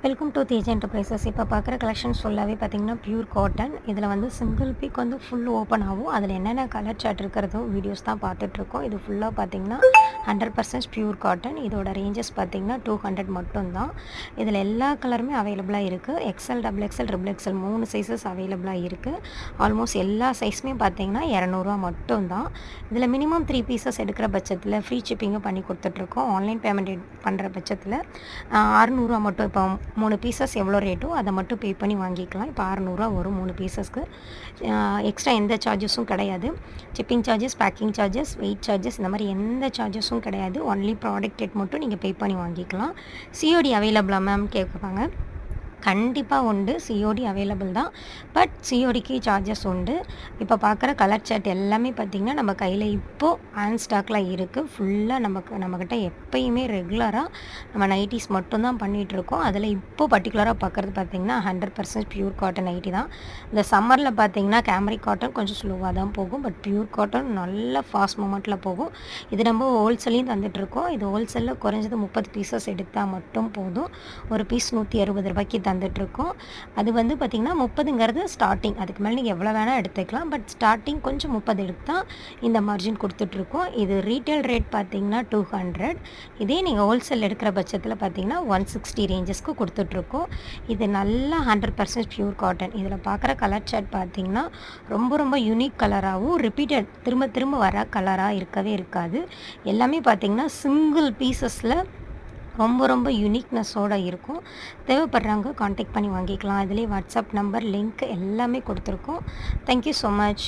Welcome to Tej enterprises. இப்போ பார்க்குற collections ஃபுல்லாகவே பார்த்தீங்கன்னா பியூர் காட்டன். இதில் வந்து சிங்கிள் பீக் வந்து ஃபுல் ஓப்பன் ஆகும். அதில் என்னென்ன கலர் சார்ட் இருக்கிறதோ வீடியோஸ் தான் பார்த்துட்ருக்கோம். இது ஃபுல்லாக பார்த்தீங்கன்னா 100% பியூர் காட்டன். இதோட ரேஞ்சஸ் பார்த்தீங்கன்னா 200 மட்டும்தான். இதில் எல்லா கலருமே அவைலபிளாக இருக்குது. XL, double XL, triple XL 3 sizes அவைலபிளாக இருக்குது. ஆல்மோஸ்ட் எல்லா சைஸுமே பார்த்தீங்கன்னா 200 மட்டும்தான். இதில் மினிமம் 3 பீசஸ் எடுக்கிற பட்சத்தில் ஃப்ரீ ஷிப்பிங்கும் பண்ணி கொடுத்துட்ருக்கோம். ஆன்லைன் பேமெண்ட் பண்ணுற பட்சத்தில் 600 மட்டும். இப்போ 3 பீசஸ் எவ்வளோ ரேட்டோ அதை மட்டும் பே பண்ணி வாங்கிக்கலாம். இப்போ 600 வரும் 3 பீசஸ்க்கு. எக்ஸ்ட்ரா எந்த சார்ஜஸும் கிடையாது. Shipping charges, packing charges, weight charges இந்த மாதிரி எந்த சார்ஜஸும் கிடையாது. ஒன்லி ப்ராடக்ட் ரேட் மட்டும் நீங்கள் பே பண்ணி வாங்கிக்கலாம். சிஓடி அவைலபிளா மேம் கேட்குறாங்க. கண்டிப்பாக உண்டு. சிஓடி அவைலபிள் தான். பட் சிஓடிக்கு சார்ஜஸ் உண்டு. இப்போ பார்க்குற கலர் சார்ட் எல்லாமே பார்த்திங்கன்னா நம்ம கையில் இப்போது ஹேண்ட் ஸ்டாக்கில் இருக்குது. ஃபுல்லாக நம்மக்கிட்ட எப்பயுமே ரெகுலராக நம்ம நைட்டிஸ் மட்டும்தான் பண்ணிகிட்ருக்கோம். அதில் இப்போது பர்டிகுலராக பார்க்குறது பார்த்திங்கன்னா 100% பியூர் காட்டன் நைட்டி தான். இந்த சம்மரில் பார்த்திங்கன்னா கேமரிக் காட்டன் கொஞ்சம் ஸ்லோவாக தான் போகும். பட் பியூர் காட்டன் நல்ல ஃபாஸ்ட் மூமெண்ட்டில் போகும். இது நம்ம ஹோல்சேலையும் தந்துட்டுருக்கோம். இது ஹோல்சேலில் குறைஞ்சது 30 பீசஸ் எடுத்தால் மட்டும் போதும். ஒரு பீஸ் 160 ரூபாய்க்கு தந்துட்டுருக்கோம். அது வந்து பார்த்திங்கன்னா 30ங்கிறது ஸ்டார்டிங். அதுக்கு மேலே நீங்கள் எவ்வளோ வேணால் எடுத்துக்கலாம். பட் ஸ்டார்டிங் கொஞ்சம் 30 எடுத்தால் இந்த மார்ஜின் கொடுத்துட்ருக்கோம். இது ரீட்டைல் ரேட் பார்த்திங்கன்னா 200. இதே நீங்கள் ஹோல்சேல் எடுக்கிற பட்சத்தில் பார்த்திங்கன்னா 160 ரேஞ்சஸ்க்கு கொடுத்துட்ருக்கோம். இது நல்லா 100% பியூர் காட்டன். இதில் பார்க்குற கலர் சார்ட் பார்த்திங்கன்னா ரொம்ப யூனிக் கலராகவும் ரிப்பீட்டட் திரும்ப திரும்ப வர கலராக இருக்கவே இருக்காது. எல்லாமே பார்த்திங்கன்னா சிங்கிள் பீசஸில் ரொம்ப யூனிக்னஸோடு இருக்கும். தேவைப்படுறவங்க காண்டாக்ட் பண்ணி வாங்கிக்கலாம். இதிலே வாட்ஸ்அப் நம்பர், லிங்க் எல்லாமே கொடுத்துருக்கோம். Thank you so much.